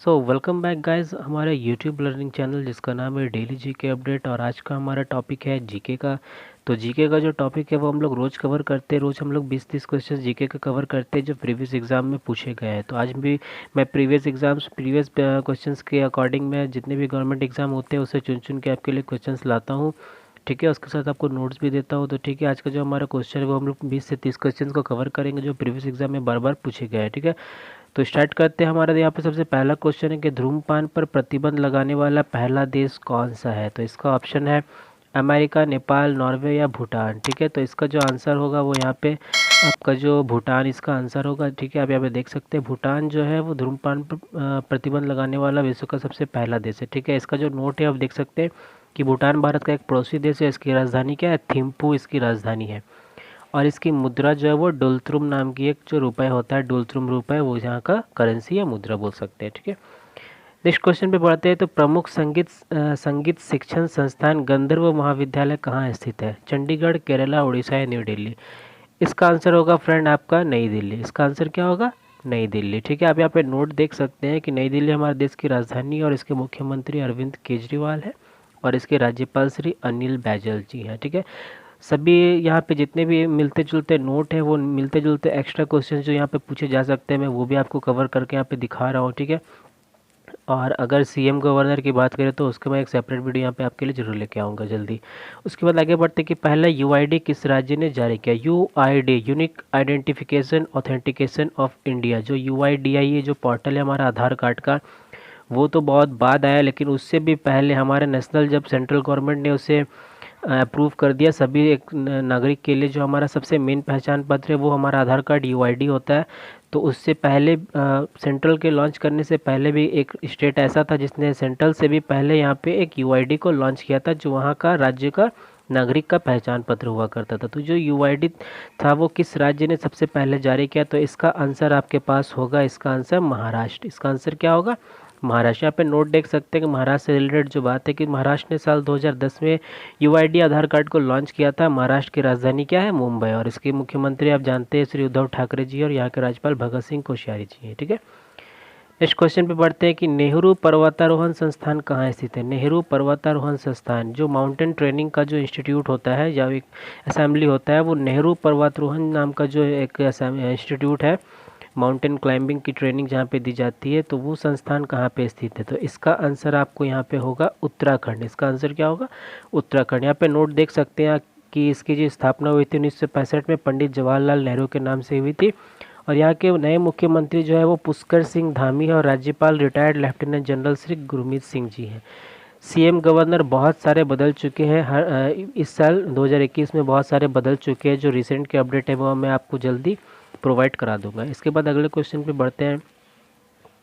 So welcome back guys हमारे YouTube learning channel जिसका नाम है डेली जीके अपडेट। और आज का हमारा टॉपिक है जीके का। तो जीके का जो टॉपिक है वो हम लोग रोज़ कवर करते हैं। रोज़ हम लोग 20-30 क्वेश्चन जीके का कवर करते हैं जो प्रीवियस एग्जाम में पूछे गए हैं। तो आज भी मैं प्रीवियस क्वेश्चंस के अकॉर्डिंग मैं जितने भी गवर्नमेंट एग्जाम होते हैं उसे चुन चुन के आपके लिए क्वेश्चंस लाता हूँ। ठीक है, उसके साथ आपको नोट्स भी देता हूँ। तो ठीक है, आज का जो हमारा क्वेश्चन है वो हम लोग 20 से 30 क्वेश्चन को कवर करेंगे जो प्रीवियस एग्जाम में बार बार पूछे गए हैं। ठीक है, तो स्टार्ट करते हैं। हमारा यहाँ पे सबसे पहला क्वेश्चन है कि धूम्रपान पर प्रतिबंध लगाने वाला पहला देश कौन सा है। तो इसका ऑप्शन है अमेरिका, नेपाल, नॉर्वे या भूटान। ठीक है, तो इसका जो आंसर होगा वो यहाँ पे आपका जो भूटान इसका आंसर होगा। ठीक है, आप यहाँ पे देख सकते हैं भूटान जो है वो धूम्रपान पर प्रतिबंध लगाने वाला विश्व का सबसे पहला देश है। ठीक है, इसका जो नोट है आप देख सकते हैं कि भूटान भारत का एक पड़ोसी देश है। इसकी राजधानी क्या है, थिम्पू इसकी राजधानी है। और इसकी मुद्रा जो है वो डुलथ्रुम नाम की एक जो रुपए होता है, डुलथ्रुम रुपए, वो यहाँ का करेंसी या मुद्रा बोल सकते हैं। ठीक है, नेक्स्ट क्वेश्चन पे बढ़ते हैं। तो प्रमुख संगीत शिक्षण संस्थान गंधर्व महाविद्यालय कहाँ स्थित है। चंडीगढ़, केरला, उड़ीसा या न्यू दिल्ली। इसका आंसर होगा फ्रेंड आपका नई दिल्ली। इसका आंसर क्या होगा, नई दिल्ली। ठीक है, आप यहाँ पे नोट देख सकते हैं कि नई दिल्ली हमारे देश की राजधानी है और इसके मुख्यमंत्री अरविंद केजरीवाल है और इसके राज्यपाल श्री अनिल बैजल जी हैं। ठीक है, सभी यहाँ पे जितने भी मिलते जुलते नोट है वो मिलते जुलते एक्स्ट्रा क्वेश्चन जो यहाँ पे पूछे जा सकते हैं मैं वो भी आपको कवर करके यहाँ पे दिखा रहा हूँ। ठीक है, और अगर सीएम गवर्नर की बात करें तो उसके मैं एक सेपरेट वीडियो यहाँ पे आपके लिए जरूर लेके आऊँगा जल्दी। उसके बाद आगे बढ़ते कि पहला यूआईडी किस राज्य ने जारी किया। UID unique identification authentication of India, जो यूआईडीआई ये जो पोर्टल है हमारा आधार कार्ड का, वो तो बहुत बाद आया, लेकिन उससे भी पहले हमारे नेशनल जब सेंट्रल गवर्नमेंट ने उसे अप्रूव कर दिया सभी एक नागरिक के लिए, जो हमारा सबसे मेन पहचान पत्र है वो हमारा आधार कार्ड यूआईडी होता है। तो उससे पहले सेंट्रल के लॉन्च करने से पहले भी एक स्टेट ऐसा था जिसने सेंट्रल से भी पहले यहाँ पे एक यूआईडी को लॉन्च किया था जो वहाँ का राज्य का नागरिक का पहचान पत्र हुआ करता था। तो जो यूआईडी था वो किस राज्य ने सबसे पहले जारी किया। तो इसका आंसर आपके पास होगा, इसका आंसर महाराष्ट्र। इसका आंसर क्या होगा, महाराष्ट्र। यहाँ पे नोट देख सकते हैं कि महाराष्ट्र से रिलेटेड जो बात है कि महाराष्ट्र ने साल 2010 में यूआईडी आधार कार्ड को लॉन्च किया था। महाराष्ट्र की राजधानी क्या है, मुंबई, और इसके मुख्यमंत्री आप जानते हैं श्री उद्धव ठाकरे जी और यहाँ के राज्यपाल भगत सिंह कोश्यारी जी हैं। ठीक है, नेक्स्ट क्वेश्चन पे बढ़ते हैं कि नेहरू पर्वतारोहण संस्थान कहाँ स्थित है। नेहरू पर्वतारोहण संस्थान जो माउंटेन ट्रेनिंग का जो इंस्टीट्यूट होता है या एक असेंबली होता है वो नेहरू पर्वतारोहण नाम का जो एक इंस्टीट्यूट है, माउंटेन क्लाइंबिंग की ट्रेनिंग जहाँ पे दी जाती है, तो वो संस्थान कहाँ पे स्थित है। तो इसका आंसर आपको यहाँ पे होगा उत्तराखंड। इसका आंसर क्या होगा, उत्तराखंड। यहाँ पे नोट देख सकते हैं कि इसकी जो स्थापना हुई थी 1965 में पंडित जवाहरलाल नेहरू के नाम से हुई थी। और यहाँ के नए मुख्यमंत्री जो है वो पुष्कर सिंह धामी है और राज्यपाल retired lieutenant general Shri Gurmeet Singh ji हैं। सीएम गवर्नर बहुत सारे बदल चुके हैं इस साल 2021 में बहुत सारे बदल चुके हैं। जो रिसेंट के अपडेट है वो मैं आपको जल्दी प्रोवाइड करा दूंगा। इसके बाद अगले क्वेश्चन पे बढ़ते हैं।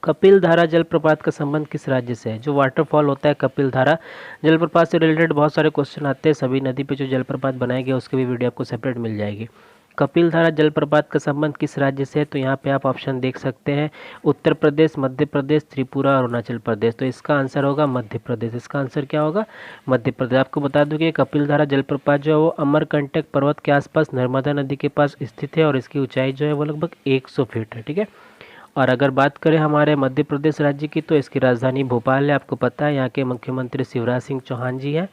कपिल धारा जलप्रपात का संबंध किस राज्य से है। जो वाटरफॉल होता है कपिल धारा जलप्रपात से रिलेटेड बहुत सारे क्वेश्चन आते हैं। सभी नदी पे जो जलप्रपात बनाए गए उसकी भी वीडियो आपको सेपरेट मिल जाएगी। कपिल धारा जलप्रपात का संबंध किस राज्य से है। तो यहाँ पे आप ऑप्शन देख सकते हैं, उत्तर प्रदेश, मध्य प्रदेश, त्रिपुरा और अरुणाचल प्रदेश। तो इसका आंसर होगा मध्य प्रदेश। इसका आंसर क्या होगा, मध्य प्रदेश। आपको बता दूं कि कपिल धारा जलप्रपात जो है वो अमरकंटक पर्वत के आसपास नर्मदा नदी के पास स्थित है और इसकी ऊंचाई जो है वो लगभग 100 फीट है। ठीक है, और अगर बात करें हमारे मध्य प्रदेश राज्य की तो इसकी राजधानी भोपाल है। आपको पता है यहाँ के मुख्यमंत्री शिवराज सिंह चौहान जी हैं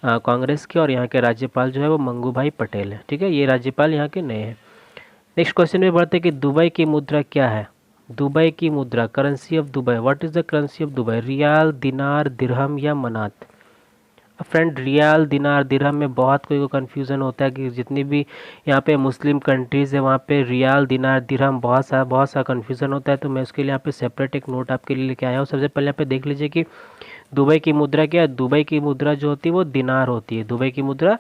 कांग्रेस के, और यहाँ के राज्यपाल जो है वो मंगू भाई पटेल है। ठीक है, ये राज्यपाल यहाँ के नए हैं। नेक्स्ट क्वेश्चन में बढ़ते हैं कि दुबई की मुद्रा क्या है। दुबई की मुद्रा, currency of Dubai, what is the currency of Dubai. Riyal, dinar, dirham या मनात। फ्रेंड रियाल, दिनार, दिरहम में बहुत कोई को कन्फ्यूज़न होता है कि जितनी भी यहाँ पे मुस्लिम कंट्रीज़ है वहाँ पे रियाल, दिनार, दिरहम बहुत सा कन्फ्यूज़न होता है। तो मैं उसके लिए यहाँ पे सेपरेट एक नोट आपके लिए लेके आया हूँ। सबसे पहले यहाँ पे देख लीजिए कि दुबई की मुद्रा क्या है। दुबई की मुद्रा जो होती है वो दिनार होती है। दुबई की मुद्रा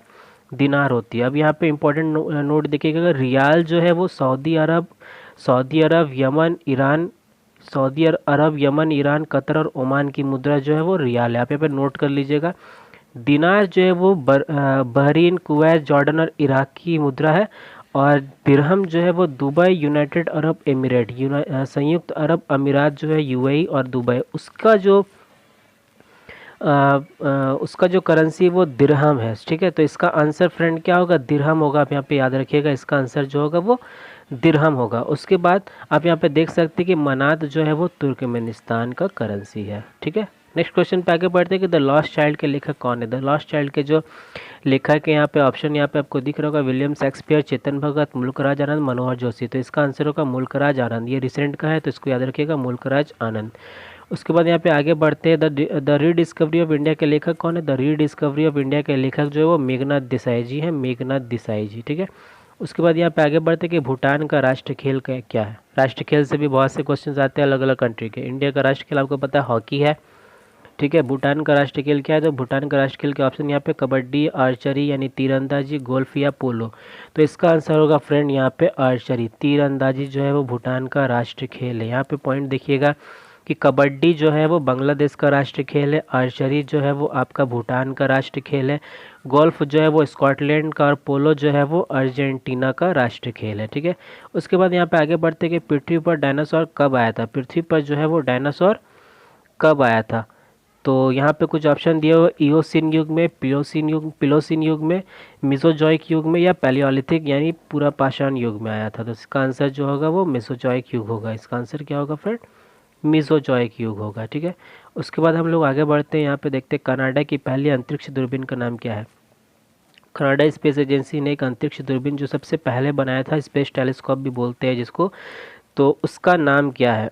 दिनार होती है। अब यहाँ पे इंपॉर्टेंट नोट देखिएगा, रियाल जो है वो सऊदी अरब, यमन, ईरान, ईरान, कतर और ओमान की मुद्रा जो है वो रियाल है। आप यहाँ पे नोट कर लीजिएगा। दिनार जो है वो बहरीन, कुवैत, जॉर्डन और इराक की मुद्रा है। और दिरहम जो है वो दुबई, यूनाइटेड अरब एमिरेट, संयुक्त अरब अमीरात जो है यूएई और दुबई, उसका जो करेंसी वो दिरहम है। ठीक है, तो इसका आंसर फ्रेंड क्या होगा, दिरहम होगा। आप यहाँ पे याद रखिएगा, इसका आंसर जो होगा वो दिरहम होगा। उसके बाद आप यहाँ पे देख सकते हैं कि मनात जो है वो तुर्कमेनिस्तान का करेंसी है। ठीक है, नेक्स्ट क्वेश्चन पे आगे बढ़ते हैं कि द लॉस्ट चाइल्ड के लेखक कौन है। द लॉस्ट चाइल्ड के जो लेखक है, यहाँ पे ऑप्शन यहाँ पे आपको दिख रहा होगा, विलियम शेक्सपियर, चेतन भगत, मुल्कराज आनंद, मनोहर जोशी। तो इसका आंसर होगा मुल्कराज आनंद। ये रिसेंट का है तो इसको याद रखिएगा, मुल्कराज आनंद। उसके बाद यहाँ पे आगे बढ़ते हैं, द रीडिस्कवरी ऑफ इंडिया के लेखक कौन है। द रीडिस्कवरी ऑफ इंडिया के लेखक जो है वो मेघनाथ देसाई जी हैं, मेघनाथ देसाई जी। ठीक है, उसके बाद यहाँ पे आगे बढ़ते कि भूटान का राष्ट्र खेल क्या है। राष्ट्र खेल से भी बहुत से क्वेश्चन आते हैं अलग अलग कंट्री के। इंडिया का राष्ट्र खेल आपको पता है हॉकी है। ठीक है, भूटान का राष्ट्र खेल क्या है। तो भूटान का राष्ट्र खेल के ऑप्शन यहाँ पे कबड्डी, आर्चरी यानी तीरंदाजी, गोल्फ या पोलो। तो इसका आंसर होगा फ्रेंड यहाँ पे आर्चरी, तीरंदाजी जो है वो भूटान का राष्ट्र खेल है। यहाँ पे पॉइंट देखिएगा कि कबड्डी जो है वो बांग्लादेश का राष्ट्र खेल है, आर्चरी जो है वो आपका भूटान का राष्ट्र खेल है, गोल्फ जो है वो स्कॉटलैंड का, और पोलो जो है वो अर्जेंटीना का राष्ट्र खेल है। ठीक है, उसके बाद यहाँ पे आगे बढ़ते कि पृथ्वी पर डायनासोर कब आया था। पृथ्वी पर जो है वो डायनासोर कब आया था। तो यहाँ पे कुछ ऑप्शन दिए हुए, इओसिन युग में, पिलोसिन युग में, मिसोजॉइक युग में, या पैलियोलिथिक यानी पूरा पाषाण युग में आया था। तो इसका आंसर जो होगा वो मेसोजॉइक युग होगा। इसका आंसर क्या होगा फ्रेंड, मेसोजॉइक युग होगा। ठीक है, उसके बाद हम लोग आगे बढ़ते हैं, यहाँ पे देखते हैं कनाडा की पहली अंतरिक्ष दूरबीन का नाम क्या है। कनाडा स्पेस एजेंसी ने एक अंतरिक्ष दूरबीन जो सबसे पहले बनाया था, स्पेस टेलीस्कोप भी बोलते हैं जिसको, तो उसका नाम क्या है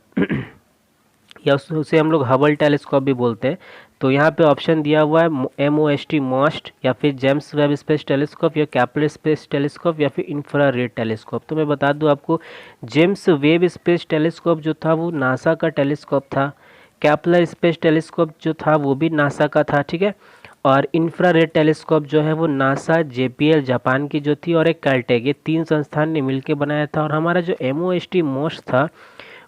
या उसे हम लोग हबल टेलीस्कोप भी बोलते हैं। तो यहाँ पे ऑप्शन दिया हुआ है MOST मोस्ट, या फिर जेम्स वेब स्पेस टेलीस्कोप, या कैपलर स्पेस टेलीस्कोप, या फिर इंफ्रारेड टेलीस्कोप। तो मैं बता दूं आपको, जेम्स वेब स्पेस टेलीस्कोप जो था वो नासा का टेलीस्कोप था, कैपलर स्पेस टेलीस्कोप जो था वो भी नासा का था। ठीक है, और इंफ्रारेड टेलीस्कोप जो है वो नासा, JPL जापान की जो थी, और एक कैलटेक, ये 3 संस्थान ने मिलकर बनाया था। और हमारा जो MOST मोस्ट था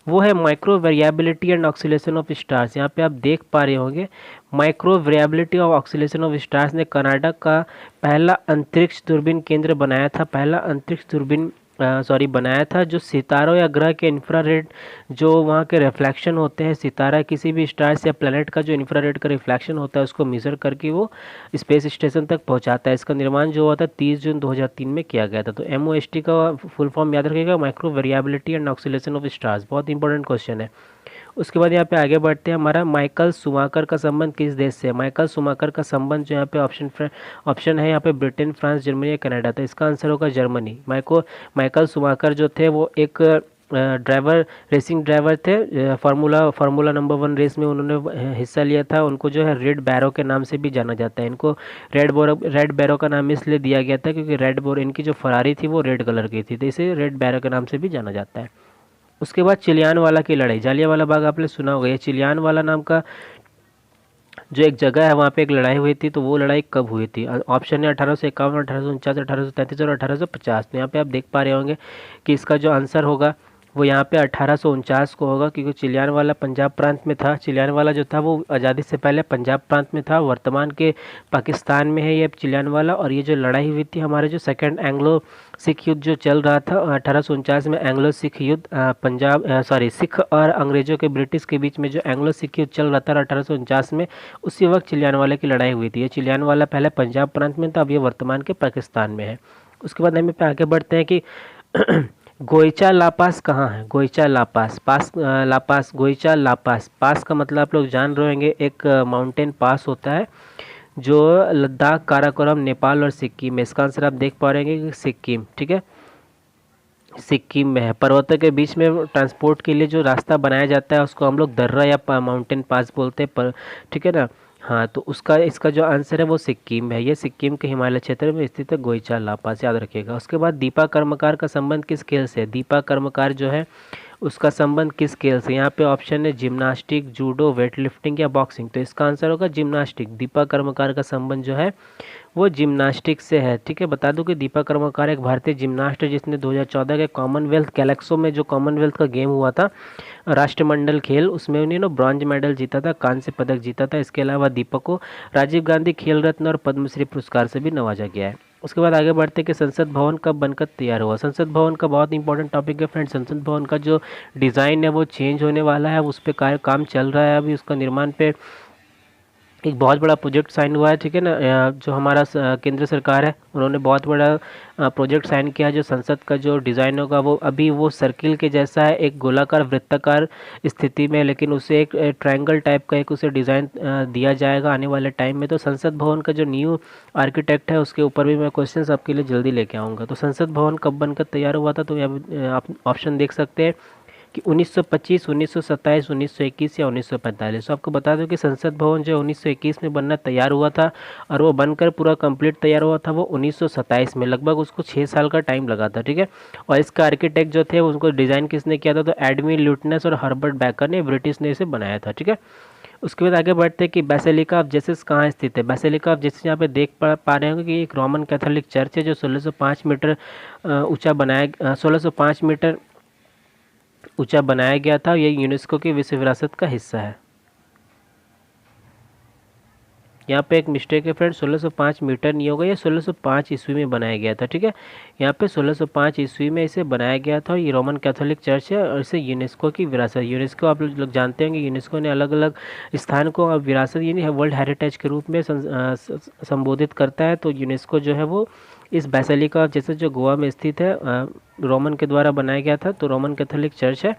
वो है micro variability and oscillation of stars. यहाँ पे आप देख पा रहे होंगे, माइक्रो वेरिएबिलिटी और ऑक्सीलेशन ऑफ स्टार्स ने कनाडा का पहला अंतरिक्ष दूरबीन केंद्र बनाया था, पहला अंतरिक्ष दूरबीन बनाया था, जो सितारों या ग्रह के इंफ्रारेड जो वहाँ के रिफ्लेक्शन होते हैं, सितारा किसी भी स्टार्स या प्लेनेट का जो इंफ्रारेड का रिफ्लेक्शन होता है उसको मेजर करके वो स्पेस स्टेशन तक पहुँचाता है। इसका निर्माण जो हुआ था 30 जून 2003 में किया गया था। तो MOST का फुल फॉर्म याद रखिएगा, micro variability and oscillation of stars. बहुत इंपॉर्टेंट क्वेश्चन है। उसके बाद यहाँ पे आगे बढ़ते हैं, हमारा माइकल शुमाकर का संबंध किस देश से है। माइकल शुमाकर का संबंध जो यहाँ पे ऑप्शन है यहाँ पे ब्रिटेन, फ्रांस, जर्मनी या कनाडा। तो इसका आंसर होगा जर्मनी। माइकल शुमाकर जो थे वो एक रेसिंग ड्राइवर थे, फार्मूला नंबर 1 रेस में उन्होंने हिस्सा लिया था। उनको जो है रेड बैरो के नाम से भी जाना जाता है। इनको रेड बैरो का नाम इसलिए दिया गया था क्योंकि रेड बैरो, इनकी जो फरारी थी वो रेड कलर की थी, तो इसे रेड बैरो के नाम से भी जाना जाता है। उसके बाद चिलियानवाला की लड़ाई, जालियांवाला बाग आपने सुना होगा। ये चिलियानवाला नाम का जो एक जगह है वहाँ पे एक लड़ाई हुई थी। तो वो लड़ाई कब हुई थी। ऑप्शन है 1851, 1849, 1833 और 1850। तो यहाँ पे आप देख पा रहे होंगे कि इसका जो आंसर होगा वो यहाँ पे 1849 को होगा, क्योंकि चिलियानवाला पंजाब प्रांत में था। चिलियानवाला जो था वो आज़ादी से पहले पंजाब प्रांत में था, वर्तमान के पाकिस्तान में है ये चिलियानवाला। और ये जो लड़ाई हुई थी, हमारे जो सेकंड एंग्लो सिख युद्ध जो चल रहा था 1849 में, एंग्लो सिख युद्ध, सिख और अंग्रेजों के, ब्रिटिश के बीच में जो एंग्लो सिख युद्ध चल रहा था 1849 में, उसी वक्त चिलियानवाला की लड़ाई हुई थी। ये चिलियानवाला पहले पंजाब प्रांत में था, अब ये वर्तमान के पाकिस्तान में है। उसके बाद हम पे आगे बढ़ते हैं कि गोइचा लापास कहाँ है। गोइचा लापास, लापास, गोइचा लापास। पास का मतलब आप लोग जान रहे होंगे, एक माउंटेन पास होता है जो लद्दाख, काराकोरम, नेपाल और सिक्किम में। इसका आंसर आप देख पा रहे हैं कि सिक्किम। ठीक है, सिक्किम में है। पर्वतों के बीच में ट्रांसपोर्ट के लिए जो रास्ता बनाया जाता है उसको हम लोग दर्रा या माउंटेन पास बोलते हैं पर। ठीक है ना, हाँ। तो इसका जो आंसर है वो सिक्किम है। ये सिक्किम के हिमालय क्षेत्र में स्थित है गोइचा लापास, याद रखिएगा। उसके बाद दीपा कर्मकार का संबंध किस खेल से है। दीपा कर्मकार जो है उसका संबंध किस खेल से। यहाँ पे ऑप्शन है जिम्नास्टिक, जूडो, वेट लिफ्टिंग या बॉक्सिंग। तो इसका आंसर होगा जिम्नास्टिक। दीपा कर्मकार का संबंध जो है वो जिम्नास्टिक से है। ठीक है, बता दूं कि दीपा कर्मकार एक भारतीय जिम्नास्ट है जिसने 2014 के कॉमनवेल्थ गैलेक्सो में, जो कॉमनवेल्थ का गेम हुआ था राष्ट्रमंडल खेल, उसमें उन्होंने ब्रॉन्ज मेडल जीता था, कांस्य पदक जीता था। इसके अलावा दीपक को राजीव गांधी खेल रत्न और पद्मश्री पुरस्कार से भी नवाजा गया है। उसके बाद आगे बढ़ते कि संसद भवन कब बनकर तैयार हुआ। संसद भवन का बहुत इंपॉर्टेंट टॉपिक है फ्रेंड। संसद भवन का जो डिज़ाइन है वो चेंज होने वाला है, उस पर काम चल रहा है अभी, उसका निर्माण पे एक बहुत बड़ा प्रोजेक्ट साइन हुआ है, ठीक है ना। जो हमारा केंद्र सरकार है उन्होंने बहुत बड़ा प्रोजेक्ट साइन किया है। जो संसद का जो डिज़ाइन होगा वो अभी वो सर्किल के जैसा है, एक गोलाकार वृत्ताकार स्थिति में, लेकिन उसे एक ट्रायंगल टाइप का एक उसे डिज़ाइन दिया जाएगा आने वाले टाइम में। तो संसद भवन का जो न्यू आर्किटेक्ट है उसके ऊपर भी मैं क्वेश्चन आपके लिए जल्दी लेके आऊँगा। तो संसद भवन कब बनकर तैयार हुआ था, तो यहाँ आप ऑप्शन देख सकते हैं कि 1925, 1927, 1921 या 1945। तो आपको बता दूं कि संसद भवन जो 1921 में बनना तैयार हुआ था और वो बनकर पूरा कंप्लीट तैयार हुआ था वो 1927 में। लगभग उसको 6 साल का टाइम लगा था, ठीक है। और इसका आर्किटेक्ट जो थे उनको डिज़ाइन किसने किया था, तो एडविन ल्यूटनेस और हर्बर्ट बैकर ने, ब्रिटिश ने इसे बनाया था, ठीक है। उसके बाद आगे बढ़ते हैं कि बेसिलिका ऑफ जेसस कहाँ स्थित है। बेसिलिका ऑफ जेसस यहाँ पे देख पा रहे होंगे कि एक रोमन कैथोलिक चर्च है जो 1605 मीटर ऊंचा बनाया 1605 मीटर ऊंचा बनाया गया था। यह यूनेस्को की विश्व विरासत का हिस्सा है। यहाँ पे एक मिस्टेक है फ्रेंड, 1605 मीटर नहीं होगा, ये 1605 ईस्वी में बनाया गया था, ठीक है। यहाँ पे 1605 ईस्वी में इसे बनाया गया था। ये रोमन कैथोलिक चर्च है और इसे यूनेस्को की विरासत, यूनेस्को आप लोग जानते होंगे, यूनेस्को ने अलग अलग स्थान को अब विरासत यानी वर्ल्ड हेरिटेज के रूप में संबोधित करता है। तो यूनेस्को जो है वो इस बेसिलिका जैसे जो गोवा में स्थित है रोमन के द्वारा बनाया गया था। तो रोमन कैथोलिक चर्च है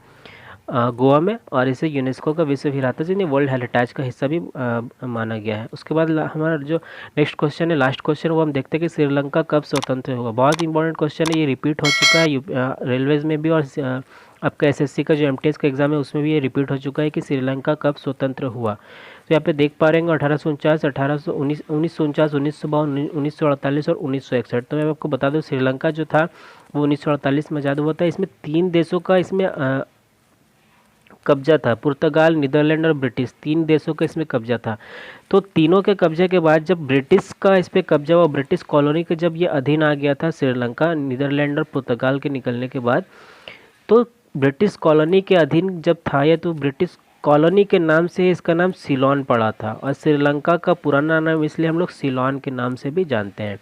गोवा में और इसे यूनेस्को का विश्व विरासत यानी वर्ल्ड हेरिटेज का हिस्सा भी माना गया है। उसके बाद हमारा जो नेक्स्ट क्वेश्चन है, लास्ट क्वेश्चन, वो हम देखते हैं कि श्रीलंका कब स्वतंत्र हुआ। बहुत इंपॉर्टेंट क्वेश्चन है, ये रिपीट हो चुका है रेलवेज में भी और आपका एसएससी का जो एमटीएस का एग्जाम है उसमें भी ये रिपीट हो चुका है कि श्रीलंका कब स्वतंत्र हुआ। तो यहाँ पे देख पा रहे हैं 1849, 1949, 1952, 1948 और 1961। तो मैं आपको बता दूँ श्रीलंका जो था वो 1948 में आज़ाद हुआ था। इसमें 3 देशों का इसमें कब्जा था, पुर्तगाल, नीदरलैंड और ब्रिटिश, 3 देशों का इसमें कब्जा था। तो तीनों के कब्जे के बाद जब ब्रिटिश का इस पर कब्जा हुआ, ब्रिटिश कॉलोनी के जब ये अधीन आ गया था श्रीलंका, नीदरलैंड और पुर्तगाल के निकलने के बाद, तो ब्रिटिश कॉलोनी के अधीन जब था ये, तो ब्रिटिश कॉलोनी के नाम से इसका नाम सिलोन पड़ा था और श्रीलंका का पुराना नाम इसलिए हम लोग सिलोन के नाम से भी जानते हैं।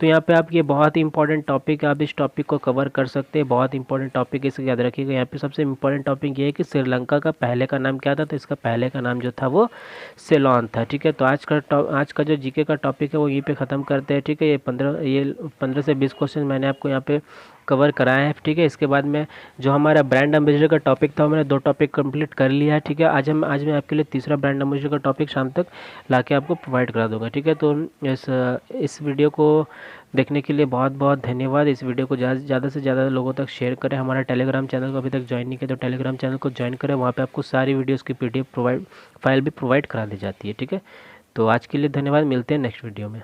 तो यहाँ पे आप ये बहुत ही इंपॉर्टेंट टॉपिक है, आप इस टॉपिक को कवर कर सकते हैं। बहुत इंपॉर्टेंट टॉपिक है, इसे याद रखिएगा। यहाँ पे सबसे इंपॉर्टेंट टॉपिक ये है कि श्रीलंका का पहले का नाम क्या था, तो इसका पहले का नाम जो था वो सिलोन था, ठीक है। तो आज का जो जीके का टॉपिक है वो यहीं पे ख़त्म करते हैं, ठीक है। ये 15 से 20 क्वेश्चन मैंने आपको यहाँ पे कवर कराया है, ठीक है। इसके बाद में जो हमारा ब्रांड एम्बेसडर का टॉपिक था वो मैंने 2 टॉपिक कंप्लीट कर लिया है, ठीक है। आज मैं आपके लिए तीसरा ब्रांड एम्बेसडर का टॉपिक शाम तक लाके आपको प्रोवाइड करा दूंगा, ठीक है। तो इस वीडियो को देखने के लिए बहुत बहुत धन्यवाद। इस वीडियो को ज़्यादा से ज़्यादा लोगों तक शेयर करें। हमारा टेलीग्राम चैनल को अभी तक ज्वाइन नहीं किया तो टेलीग्राम चैनल को ज्वाइन करें, वहाँ पे आपको सारी वीडियोस की PDF फाइल भी प्रोवाइड करा दी जाती है, ठीक है। तो आज के लिए धन्यवाद, मिलते हैं नेक्स्ट वीडियो में।